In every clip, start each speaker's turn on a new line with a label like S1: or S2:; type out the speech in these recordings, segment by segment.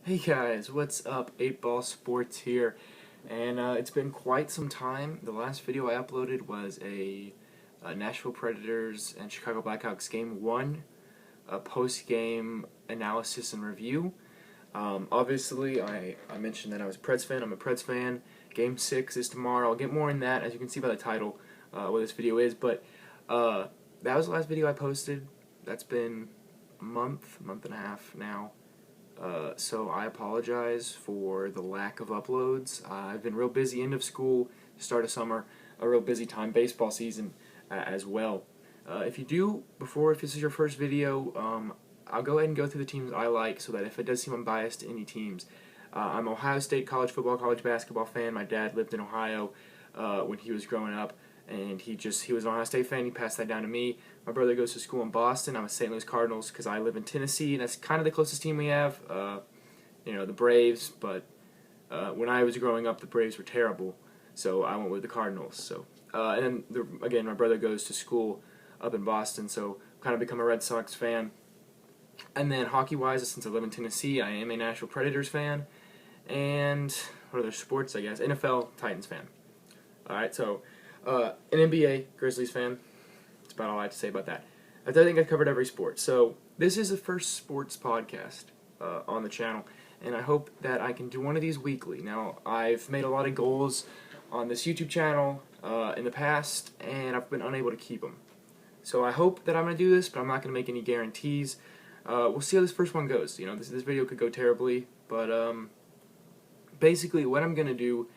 S1: Hey guys, what's up? 8 Ball Sports here, and it's been quite some time. The last video I uploaded was a Nashville Predators and Chicago Blackhawks Game 1, a post-game analysis and review. Obviously, I mentioned that I was a Preds fan. I'm a Preds fan. Game 6 is tomorrow. I'll get more in that, as you can see by the title, what this video is, but that was the last video I posted. That's been a month and a half now. So I apologize for the lack of uploads. I've been real busy, end of school, start of summer, a real busy time, baseball season as well. If this is your first video, I'll go ahead and go through the teams I like so that if it does seem I'm biased to any teams. I'm an Ohio State college football, college basketball fan. My dad lived in Ohio when he was growing up, and he was an Ohio State fan. He passed that down to me. My brother goes to school in Boston. I'm a St. Louis Cardinals because I live in Tennessee, and that's kind of the closest team we have. The Braves, but when I was growing up, the Braves were terrible, so I went with the Cardinals. So, and then again, my brother goes to school up in Boston, so kind of become a Red Sox fan. And then hockey-wise, since I live in Tennessee, I am a Nashville Predators fan, and what other sports? I guess NFL Titans fan. All right, so an NBA Grizzlies fan. That's about all I have to say about that. I think I've covered every sport. So this is the first sports podcast on the channel, and I hope that I can do one of these weekly. Now, I've made a lot of goals on this YouTube channel in the past, and I've been unable to keep them. So I hope that I'm going to do this, but I'm not going to make any guarantees. We'll see how this first one goes. This video could go terribly, but basically what I'm going to do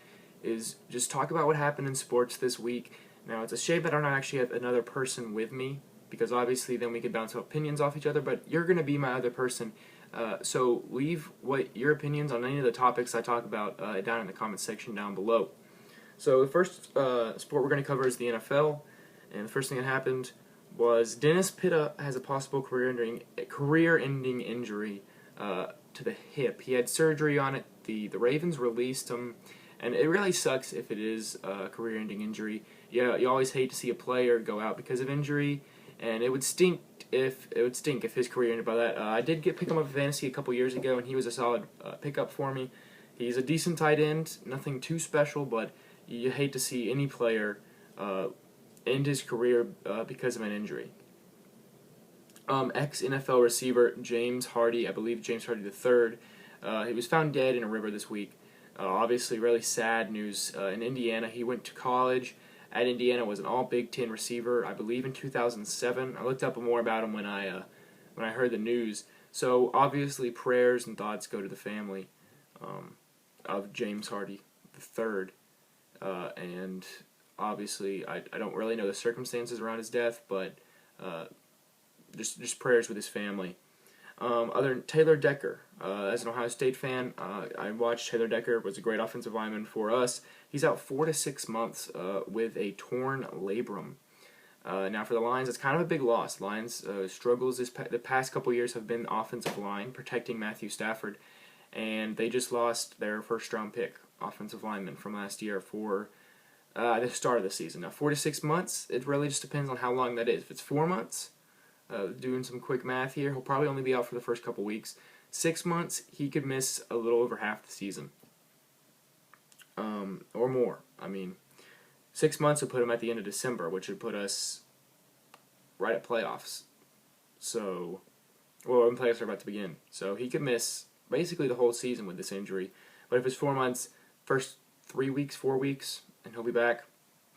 S1: is just talk about what happened in sports this week. Now, it's a shame that I don't actually have another person with me, because obviously then we could bounce opinions off each other, but you're going to be my other person. So leave what your opinions on any of the topics I talk about down in the comments section down below. So the first sport we're going to cover is the NFL, and the first thing that happened was Dennis Pitta has a possible career-ending injury to the hip. He had surgery on it. The Ravens released him, and it really sucks if it is a career-ending injury. Yeah, you always hate to see a player go out because of injury, and it would stink if his career ended by that. I did pick him up in fantasy a couple years ago, and he was a solid pickup for me. He's a decent tight end, nothing too special, but you hate to see any player end his career because of an injury. Ex-NFL receiver James Hardy, I believe James Hardy III, he was found dead in a river this week. Obviously, really sad news in Indiana. He went to college at Indiana, was an all Big Ten receiver, I believe in 2007. I looked up more about him when I heard the news. So obviously, prayers and thoughts go to the family of James Hardy III, and obviously, I don't really know the circumstances around his death, but just prayers with his family. Taylor Decker, as an Ohio State fan, I watched Taylor Decker, was a great offensive lineman for us. He's out 4 to 6 months with a torn labrum. Now for the Lions, it's kind of a big loss. Lions struggles the past couple years have been offensive line, protecting Matthew Stafford, and they just lost their first-round pick, offensive lineman from last year for the start of the season. Now 4 to 6 months, it really just depends on how long that is. If it's 4 months, doing some quick math here, he'll probably only be out for the first couple weeks. 6 months, he could miss a little over half the season, or more. I mean, 6 months would put him at the end of December, which would put us right at playoffs. So, when playoffs are about to begin. So he could miss basically the whole season with this injury. But if it's 4 months, first 3 weeks, 4 weeks, and he'll be back,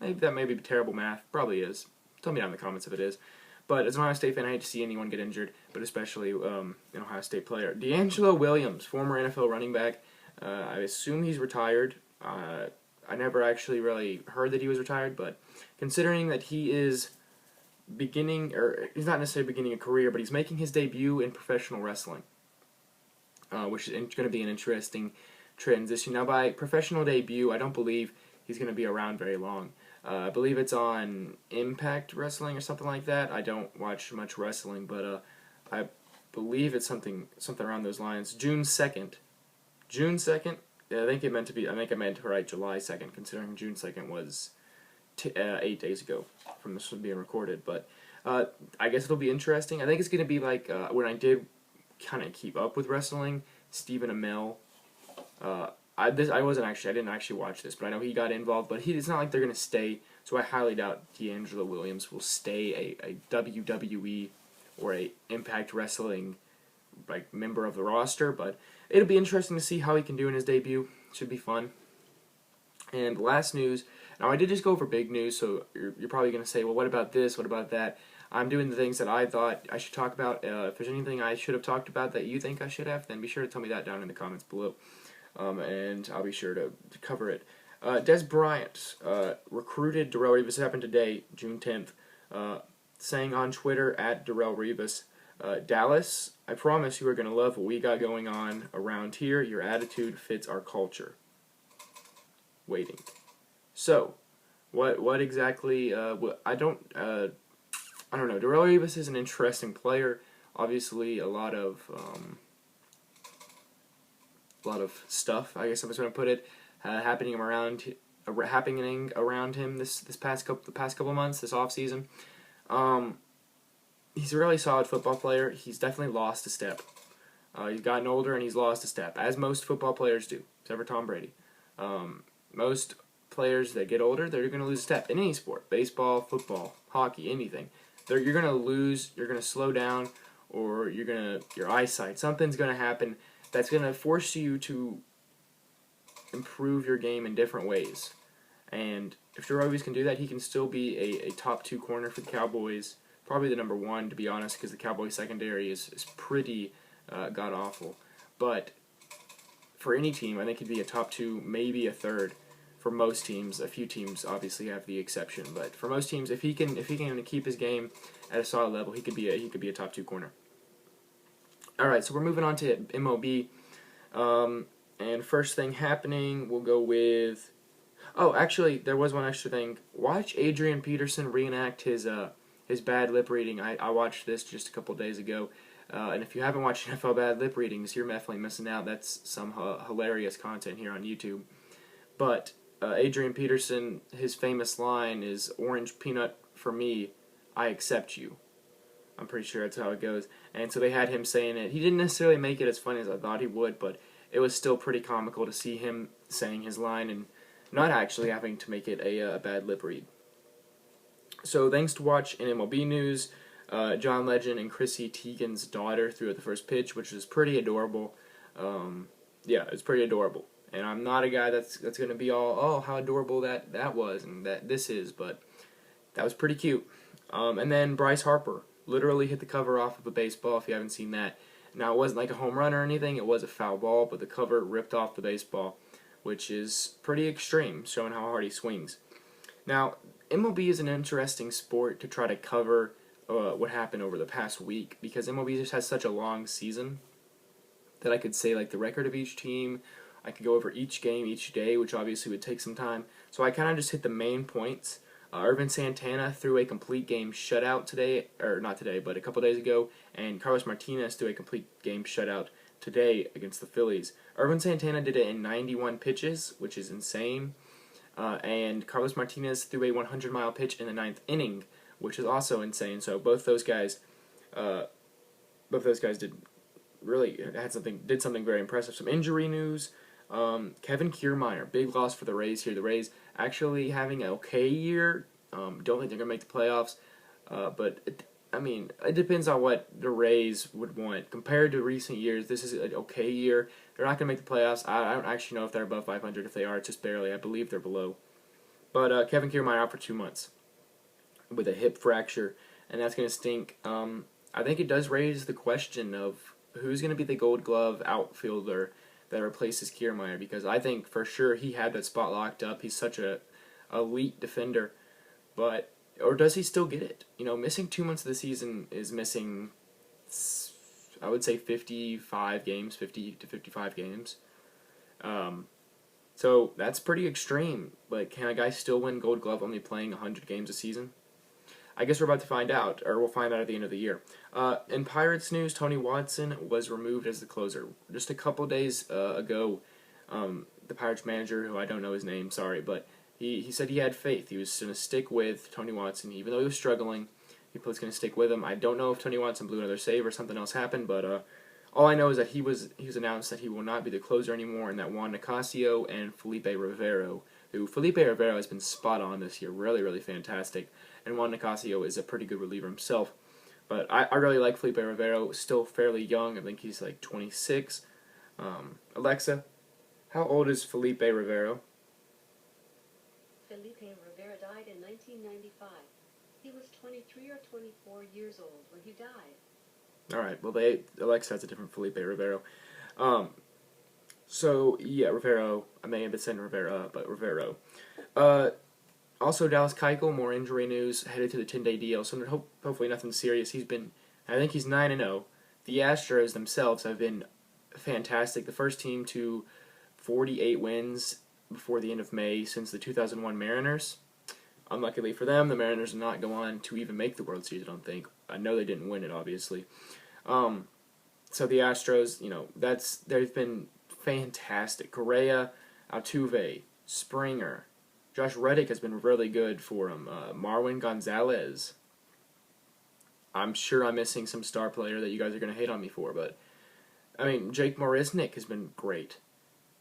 S1: maybe that may be terrible math. Probably is. Tell me down in the comments if it is. But as an Ohio State fan, I hate to see anyone get injured, but especially an Ohio State player. DeAngelo Williams, former NFL running back. I assume he's retired. I never actually really heard that he was retired, but considering that he is he's not necessarily beginning a career, but he's making his debut in professional wrestling, which is going to be an interesting transition. Now, by professional debut, I don't believe he's going to be around very long. I believe it's on Impact Wrestling or something like that. I don't watch much wrestling, but I believe it's something around those lines. June 2nd. June 2nd? Yeah, I think I meant to write July 2nd, considering June 2nd was 8 days ago from this one being recorded. But I guess it'll be interesting. I think it's going to be like when I did kind of keep up with wrestling Stephen Amell. I didn't actually watch this, but I know he got involved. But it's not like they're gonna stay. So I highly doubt D'Angelo Williams will stay a WWE or a Impact Wrestling member of the roster. But it'll be interesting to see how he can do in his debut. Should be fun. And last news. Now I did just go over big news, so you're probably gonna say, well, what about this? What about that? I'm doing the things that I thought I should talk about. If there's anything I should have talked about that you think I should have, then be sure to tell me that down in the comments below. And I'll be sure to cover it. Des Bryant recruited Darrelle Revis. This happened today, June 10th, saying on Twitter, at Darrelle Revis, Dallas, I promise you are going to love what we got going on around here. Your attitude fits our culture. Waiting. So, what exactly, I don't know. Darrelle Revis is an interesting player. Obviously, a lot of stuff, I guess I was going to put it, happening around him the past couple months, this off season. He's a really solid football player. He's definitely lost a step. He's gotten older and he's lost a step, as most football players do, except for Tom Brady. Most players that get older, they're going to lose a step in any sport: baseball, football, hockey, anything. You're going to lose. You're going to slow down, or your eyesight. Something's going to happen that's going to force you to improve your game in different ways. And if Darrelle Revis can do that, he can still be a top 2 corner for the Cowboys. Probably the number 1, to be honest, because the Cowboys secondary is pretty god-awful. But for any team, I think he'd be a top 2, maybe a 3rd. For most teams, a few teams obviously have the exception, but for most teams, if he can keep his game at a solid level, he could be a top 2 corner. All right, so we're moving on to MLB, and first thing happening, we'll go with. Oh, actually, there was one extra thing. Watch Adrian Peterson reenact his bad lip reading. I watched this just a couple days ago, and if you haven't watched NFL bad lip readings, you're definitely missing out. That's some hilarious content here on YouTube. But Adrian Peterson, his famous line is, "Orange peanut for me, I accept you." I'm pretty sure that's how it goes. And so they had him saying it. He didn't necessarily make it as funny as I thought he would, but it was still pretty comical to see him saying his line and not actually having to make it a bad lip read. So things to watch in MLB news. John Legend and Chrissy Teigen's daughter threw at the first pitch, which is pretty adorable. Yeah, it's pretty adorable. And I'm not a guy that's going to be all, oh, how adorable that was and that this is, but that was pretty cute. And then Bryce Harper literally hit the cover off of a baseball, if you haven't seen that. Now, it wasn't like a home run or anything. It was a foul ball, but the cover ripped off the baseball, which is pretty extreme, showing how hard he swings. Now, MLB is an interesting sport to try to cover what happened over the past week, because MLB just has such a long season that I could say like the record of each team. I could go over each game each day, which obviously would take some time. So I kind of just hit the main points. Ervin Santana threw a complete game shutout today, or not today, but a couple days ago, and Carlos Martinez threw a complete game shutout today against the Phillies. Ervin Santana did it in 91 pitches, which is insane, and Carlos Martinez threw a 100-mile pitch in the 9th inning, which is also insane. So both those guys did something very impressive. Some injury news. Kevin Kiermaier, big loss for the Rays here. The Rays actually having an okay year. Don't think they're going to make the playoffs. But, it depends on what the Rays would want. Compared to recent years, this is an okay year. They're not going to make the playoffs. I don't actually know if they're above 500. If they are, it's just barely. I believe they're below. But Kevin Kiermaier out for 2 months with a hip fracture, and that's going to stink. I think it does raise the question of who's going to be the Gold Glove outfielder that replaces Kiermaier, because I think for sure he had that spot locked up. He's such a elite defender, or does he still get it? Missing 2 months of the season is missing, I would say 50 to 55 games. So that's pretty extreme. But can a guy still win Gold Glove only playing 100 games a season? I guess we're about to find out, or we'll find out at the end of the year. In Pirates news, Tony Watson was removed as the closer. Just a couple days ago, the Pirates manager, who I don't know his name, sorry, but he said he had faith. He was going to stick with Tony Watson. Even though he was struggling, he was going to stick with him. I don't know if Tony Watson blew another save or something else happened, but All I know is that he was announced that he will not be the closer anymore, and that Juan Nicasio and Felipe Rivero, who Felipe Rivero has been spot on this year, really, really fantastic, and Juan Nicasio is a pretty good reliever himself. But I really like Felipe Rivero, still fairly young. I think he's like 26. Alexa, how old is Felipe Rivero?
S2: Felipe Rivera died in 1995. He was 23 or 24 years old when he died.
S1: Alright, well, Alexa has a different Felipe Rivero. So, yeah, Rivero. I may have been saying Rivera, but Rivero. Also, Dallas Keuchel, more injury news, headed to the 10-day DL, so hopefully nothing serious. I think he's 9-0. The Astros themselves have been fantastic. The first team to 48 wins before the end of May since the 2001 Mariners. Unluckily for them, the Mariners did not go on to even make the World Series, I don't think. I know they didn't win it, obviously. So the Astros, they've been fantastic. Correa, Altuve, Springer, Josh Reddick has been really good for him. Marwin Gonzalez. I'm sure I'm missing some star player that you guys are going to hate on me for, but I mean, Jake Marisnick has been great.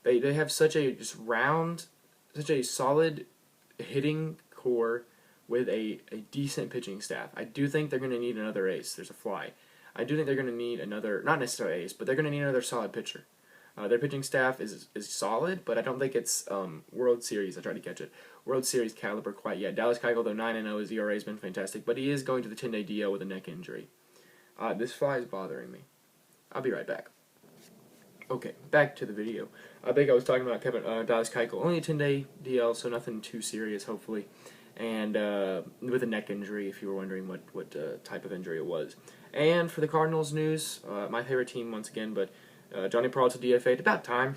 S1: They have such a such a solid hitting core with a decent pitching staff. I do think they're going to need another ace. There's a fly. I do think they're going to need another, not necessarily ace, but they're going to need another solid pitcher. Their pitching staff is solid, but I don't think it's World Series. I tried to catch it. World Series caliber quite yet. Dallas Keuchel, though 9-0, his ERA has been fantastic, but he is going to the 10-day DL with a neck injury. This fly is bothering me. I'll be right back. Okay, back to the video. I think I was talking about Dallas Keuchel. Only a 10-day DL, so nothing too serious, hopefully. And with a neck injury, if you were wondering what type of injury it was. And for the Cardinals news, my favorite team once again, but Johnny Peralta DFA'd. About time.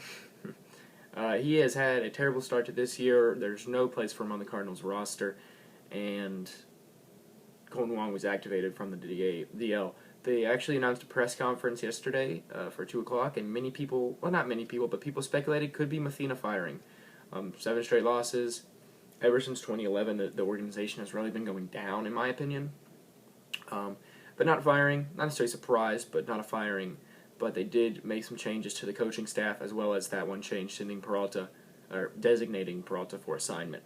S1: He has had a terrible start to this year. There's no place for him on the Cardinals roster. And Colton Wong was activated from the DL. They actually announced a press conference yesterday for 2 o'clock, and many people, well, not many people, but people speculated could be Mathena firing. 7 straight losses. Ever since 2011, the organization has really been going down, in my opinion. But not firing, not necessarily surprised, but not a firing. But they did make some changes to the coaching staff, as well as that one change sending Peralta, or designating Peralta for assignment.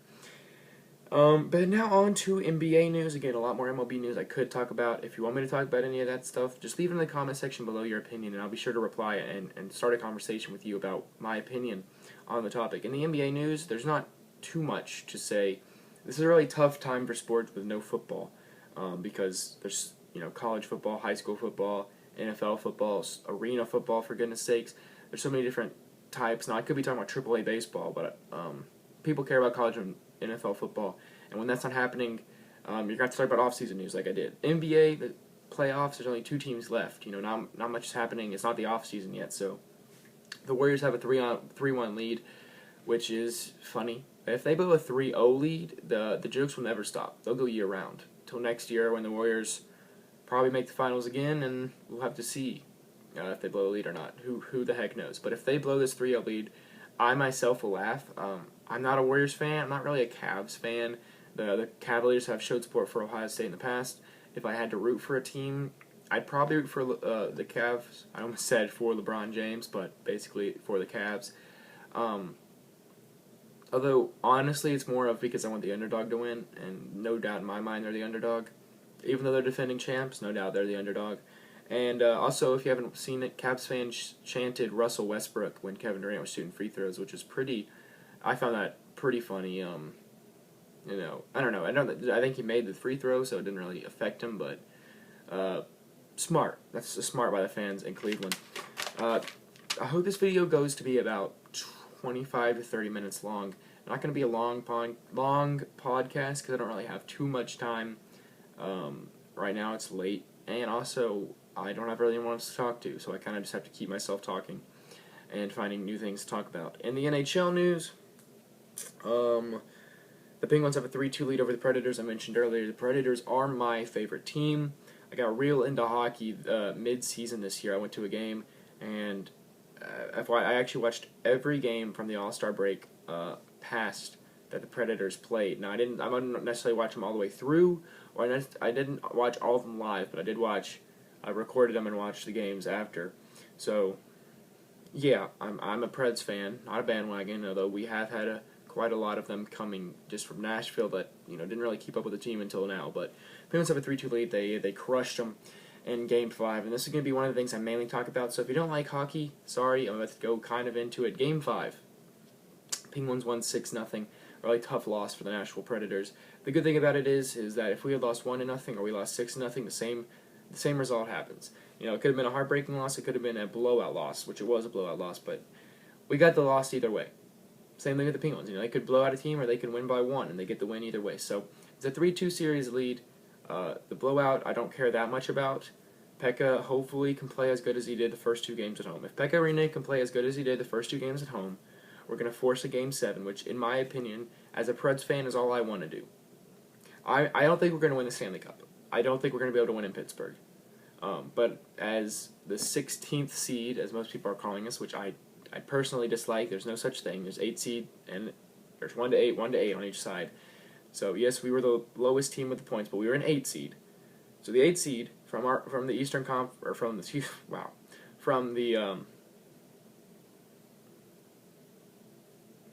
S1: But now on to NBA news. Again, a lot more MLB news I could talk about. If you want me to talk about any of that stuff, just leave it in the comment section below your opinion, and I'll be sure to reply and start a conversation with you about my opinion on the topic. In the NBA news, there's not too much to say. This is a really tough time for sports with no football, because there's college football, high school football, NFL football, arena football, for goodness sakes. There's so many different types. Now, I could be talking about AAA baseball, but people care about college and NFL football. And when that's not happening, you're going to have to talk about off-season news like I did. NBA, the playoffs, there's only 2 teams left. Not much is happening. It's not the off-season yet. So the Warriors have a 3-1 lead, which is funny. If they blow a 3-0 lead, the jokes will never stop. They'll go year-round. Till next year when the Warriors probably make the finals again, and we'll have to see if they blow a lead or not. Who the heck knows? But if they blow this 3-0 lead, I myself will laugh. I'm not a Warriors fan. I'm not really a Cavs fan. The Cavaliers have showed support for Ohio State in the past. If I had to root for a team, I'd probably root for the Cavs. I almost said for LeBron James, but basically for the Cavs. Although, honestly, it's more of because I want the underdog to win, and no doubt in my mind they're the underdog. Even though they're defending champs, no doubt they're the underdog. And also, if you haven't seen it, Cavs fans chanted Russell Westbrook when Kevin Durant was shooting free throws, which is I found that pretty funny. I don't know. I think he made the free throw, so it didn't really affect him, but smart. That's smart by the fans in Cleveland. I hope this video goes to be about 25 to 30 minutes long. Not going to be a long podcast because I don't really have too much time. Right now it's late, and also I don't have really anyone else to talk to, so I kind of just have to keep myself talking and finding new things to talk about. In the NHL news, the Penguins have a 3-2 lead over the Predators. I mentioned earlier, the Predators are my favorite team. I got real into hockey mid-season this year. I went to a game, and I actually watched every game from the All-Star break past that the Predators played. Now, I didn't necessarily watch them all the way through, or I didn't watch all of them live, but I did watch. I recorded them and watched the games after. So, yeah, I'm a Preds fan, not a bandwagon, although we have had quite a lot of them coming just from Nashville that didn't really keep up with the team until now. But Penguins have a 3-2 lead. They crushed them in Game 5, and this is going to be one of the things I mainly talk about. So if you don't like hockey, sorry, I'm about to go kind of into it. Game 5, Penguins won 6-0. Really tough loss for the Nashville Predators. The good thing about it is that if we had lost 1-0 or we lost 6-0, the same result happens. It could have been a heartbreaking loss. It could have been a blowout loss, which it was a blowout loss, but we got the loss either way. Same thing with the Penguins. They could blow out a team or they could win by 1, and they get the win either way. So it's a 3-2 series lead. The blowout, I don't care that much about. Pekka hopefully can play as good as he did the first 2 games at home. If Pekka Rinne can play as good as he did the first 2 games at home, we're going to force a Game 7, which, in my opinion, as a Preds fan, is all I want to do. I don't think we're going to win the Stanley Cup. I don't think we're going to be able to win in Pittsburgh. But as the 16th seed, as most people are calling us, which I personally dislike, there's no such thing. There's 8 seed, and there's 1 to 8, 1 to 8 on each side. So yes, we were the lowest team with the points, but we were an 8 seed. So the 8 seed from the Eastern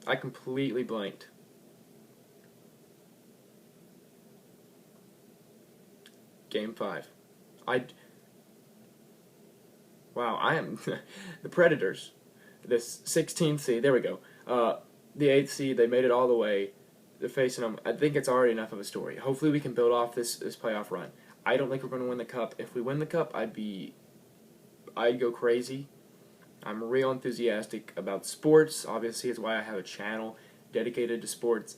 S1: I completely blanked. Game 5. Wow, I am the Predators. This 16th seed, there we go. The 8th seed, they made it all the way. They're facing them. I think it's already enough of a story. Hopefully we can build off this playoff run. I don't think we're going to win the Cup. If we win the Cup, I'd go crazy. I'm real enthusiastic about sports. Obviously, it's why I have a channel dedicated to sports.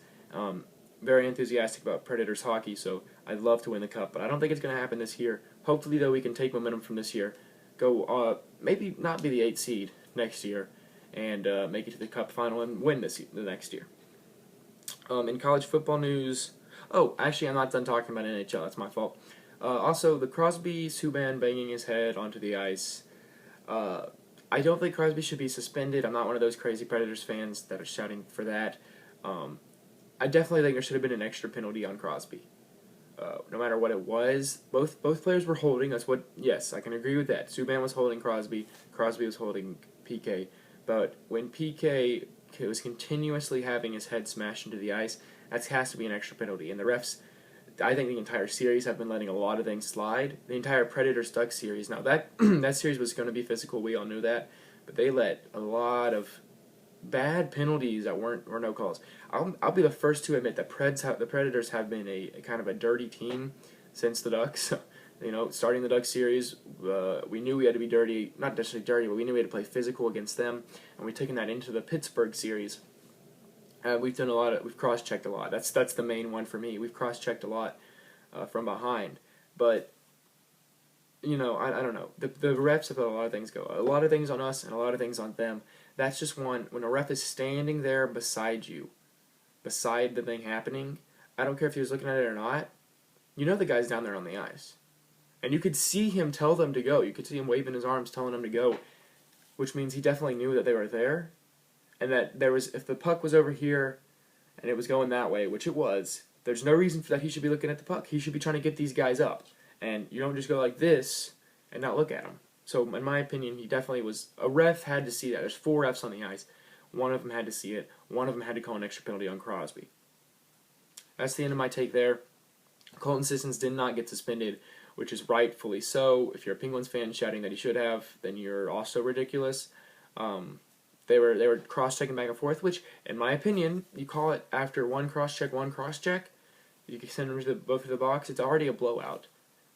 S1: Very enthusiastic about Predators hockey, so I'd love to win the Cup, but I don't think it's going to happen this year. Hopefully, though, we can take momentum from this year, go maybe not be the 8th seed next year, and make it to the Cup final and win the next year. In college football news, actually, I'm not done talking about NHL. That's my fault. Also, the Crosby Subban banging his head onto the ice. I don't think Crosby should be suspended. I'm not one of those crazy Predators fans that are shouting for that. I definitely think there should have been an extra penalty on Crosby. No matter what it was, both players were holding. Yes, I can agree with that. Subban was holding Crosby. Crosby was holding PK. But when PK was continuously having his head smashed into the ice, that has to be an extra penalty. And the refs, I think the entire series have been letting a lot of things slide. The entire Predators-Ducks series. Now, that that series was going to be physical. We all knew that. But they let a lot of bad penalties that were no calls. I'll be the first to admit that the Predators have been a kind of a dirty team since the Ducks. Starting the Ducks series, we knew we had to be dirty, not necessarily dirty, but we knew we had to play physical against them, and we've taken that into the Pittsburgh series. We've cross-checked a lot. That's the main one for me. We've cross-checked a lot from behind, but I don't know. The refs have let a lot of things go. A lot of things on us and a lot of things on them. That's just one. When a ref is standing there beside you, beside the thing happening, I don't care if he was looking at it or not, the guy's down there on the ice. And you could see him tell them to go. You could see him waving his arms telling them to go, which means he definitely knew that they were there, and that if the puck was over here and it was going that way, which it was, there's no reason for that he should be looking at the puck. He should be trying to get these guys up. And you don't just go like this and not look at them. So, in my opinion, he definitely was. A ref had to see that. There's 4 refs on the ice. One of them had to see it. One of them had to call an extra penalty on Crosby. That's the end of my take there. Colton Sissons did not get suspended, which is rightfully so. If you're a Penguins fan shouting that he should have, then you're also ridiculous. They were cross-checking back and forth, which, in my opinion, you call it after one cross-check. You can send them both to the box. It's already a blowout.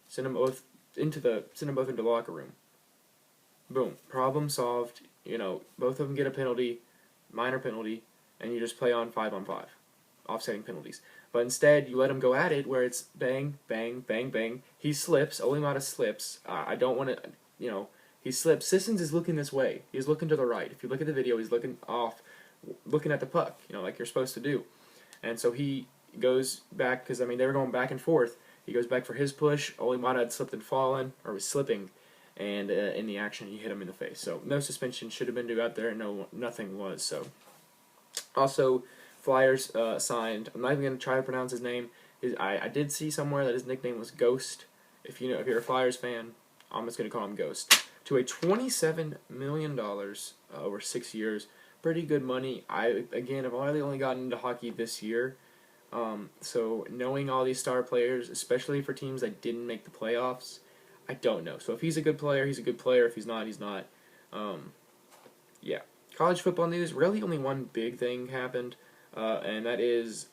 S1: Send them both into the locker room. Boom. Problem solved. Both of them get a penalty, minor penalty, and you just play on 5-on-5, offsetting penalties. But instead, you let him go at it where it's bang, bang, bang, bang. He slips. Olimata slips. I don't want to, he slips. Sissons is looking this way. He's looking to the right. If you look at the video, he's looking at the puck, like you're supposed to do. And so he goes back, because, they were going back and forth. He goes back for his push. Olimata had slipped and fallen, or was slipping, and in the action, he hit him in the face. So no suspension should have been due out there, and nothing was. So also, Flyers signed. I'm not even going to try to pronounce his name. I did see somewhere that his nickname was Ghost. If you're a Flyers fan, I'm just going to call him Ghost. to a $27 million over 6 years. Pretty good money. I've only gotten into hockey this year. So knowing all these star players, especially for teams that didn't make the playoffs, I don't know. So if he's a good player, he's a good player. If he's not, he's not. Yeah. College football news, really only one big thing happened, and that is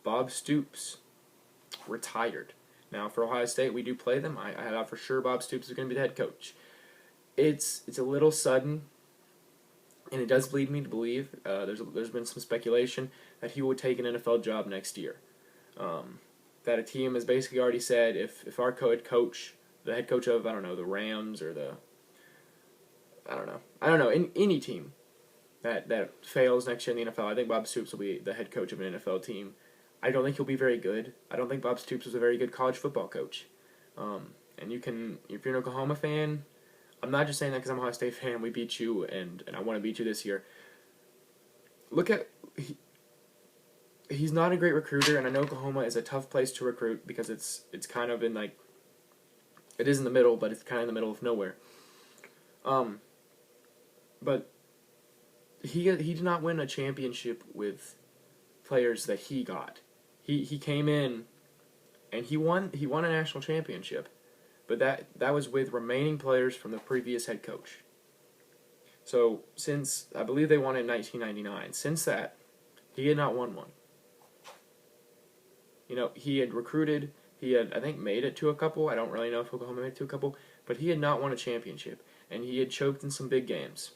S1: Bob Stoops retired. Now, for Ohio State, we do play them. I thought for sure Bob Stoops was going to be the head coach. It's a little sudden, and it does lead me to believe there's been some speculation that he will take an NFL job next year. That a team has basically already said if our coach, the head coach of, I don't know, the Rams or any team that fails next year in the NFL, I think Bob Stoops will be the head coach of an NFL team. I don't think he'll be very good. I don't think Bob Stoops was a very good college football coach. And if you're an Oklahoma fan, I'm not just saying that because I'm a Ohio State fan. We beat you, and I want to beat you this year. He's not a great recruiter, and I know Oklahoma is a tough place to recruit because it's kind of in like, it is in the middle, but it's kind of in the middle of nowhere. But he did not win a championship with players that he got. He came in and he won a national championship, but that was with remaining players from the previous head coach. So since I believe they won in 1999, since that he had not won one. He had recruited. He had, I think, made it to a couple. I don't really know if Oklahoma made it to a couple, but he had not won a championship, and he had choked in some big games.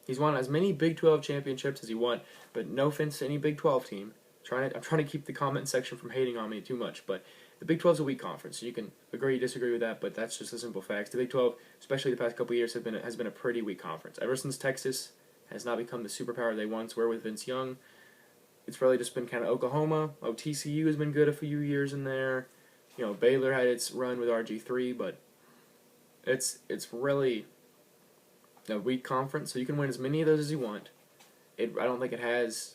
S1: He's won as many Big 12 championships as he won, but no offense to any Big 12 team. I'm trying to keep the comment section from hating on me too much, but the Big 12 is a weak conference. So you can agree, disagree with that, but that's just the simple facts. The Big 12, especially the past couple of years, has been a pretty weak conference. Ever since Texas has not become the superpower they once were with Vince Young, it's really just been kind of Oklahoma. TCU has been good a few years in there. Baylor had its run with RG3, but it's really a weak conference, so you can win as many of those as you want. I don't think it has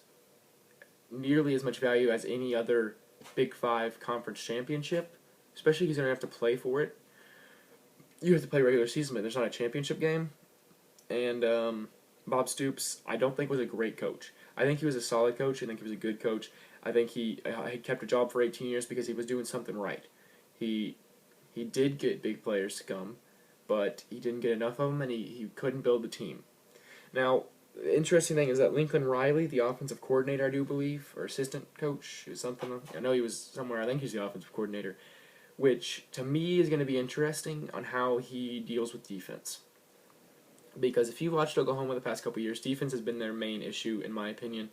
S1: nearly as much value as any other Big 5 conference championship, especially because you don't have to play for it. You have to play regular season, but there's not a championship game. And Bob Stoops, I don't think was a great coach. I think he was a solid coach. I think he was a good coach. I think he kept a job for 18 years because he was doing something right. He did get big players to come, but he didn't get enough of them, and he couldn't build the team. Now, the interesting thing is that Lincoln Riley, the offensive coordinator, I do believe, or assistant coach, is something. I know he was somewhere. I think he's the offensive coordinator, which to me is going to be interesting on how he deals with defense. Because if you watched Oklahoma the past couple of years, defense has been their main issue, in my opinion.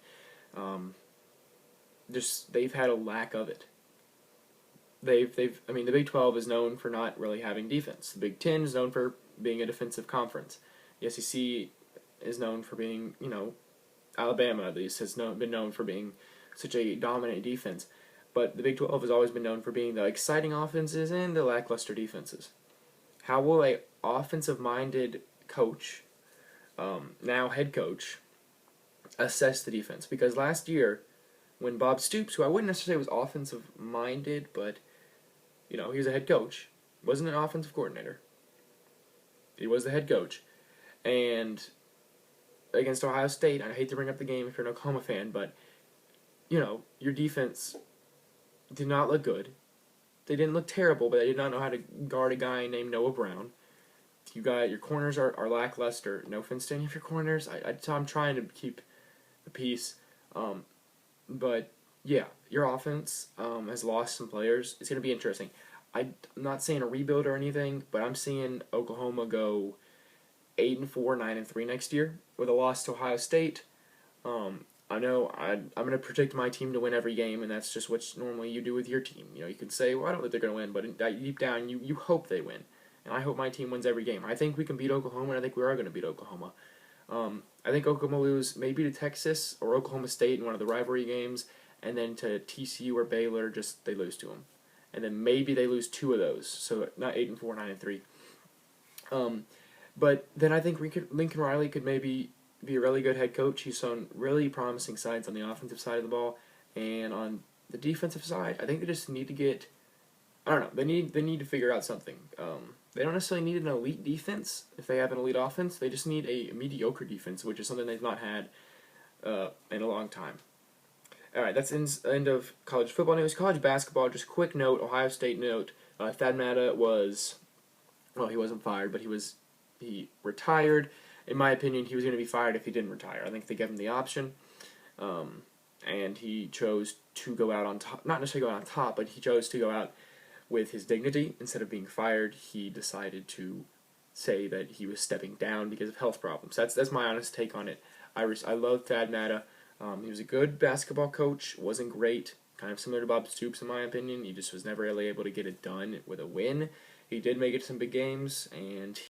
S1: They've had a lack of it. The Big 12 is known for not really having defense. The Big 10 is known for being a defensive conference. The SEC is known for being, Alabama at least has been known for being such a dominant defense. But the Big 12 has always been known for being the exciting offenses and the lackluster defenses. How will a offensive-minded coach, now head coach, assess the defense? Because last year, when Bob Stoops, who I wouldn't necessarily say was offensive-minded, but, he was a head coach, wasn't an offensive coordinator. He was the head coach. And against Ohio State, I hate to bring up the game if you're an Oklahoma fan, but, your defense did not look good. They didn't look terrible, but they did not know how to guard a guy named Noah Brown. Your corners are lackluster. No offense to any of your corners. I'm trying to keep the peace. But, yeah, your offense has lost some players. It's going to be interesting. I'm not saying a rebuild or anything, but I'm seeing Oklahoma go 8-4, 9-3 next year with a loss to Ohio State. I know I'm going to predict my team to win every game, and that's just what normally you do with your team. You can say, well, I don't think they're going to win, but deep down, you hope they win. And I hope my team wins every game. I think we can beat Oklahoma, and I think we are going to beat Oklahoma. I think Oklahoma lose maybe to Texas or Oklahoma State in one of the rivalry games, and then to TCU or Baylor, just they lose to them. And then maybe they lose 2 of those, so not 8-4, 9-3. But then I think Lincoln Riley could maybe be a really good head coach. He's shown really promising signs on the offensive side of the ball, and on the defensive side, I think they just need to get. I don't know. They need to figure out something. they don't necessarily need an elite defense if they have an elite offense. They just need a mediocre defense, which is something they've not had in a long time. All right, that's the end of college football news. College basketball, just quick note, Ohio State note. Thad Matta was, well, he wasn't fired, but he retired. In my opinion, he was going to be fired if he didn't retire. I think they gave him the option, and he chose to go out on top. Not necessarily go out on top, but he chose to go out with his dignity. Instead of being fired, he decided to say that he was stepping down because of health problems. That's my honest take on it. I love Thad Matta. He was a good basketball coach. Wasn't great. Kind of similar to Bob Stoops, in my opinion. He just was never really able to get it done with a win. He did make it to some big games, and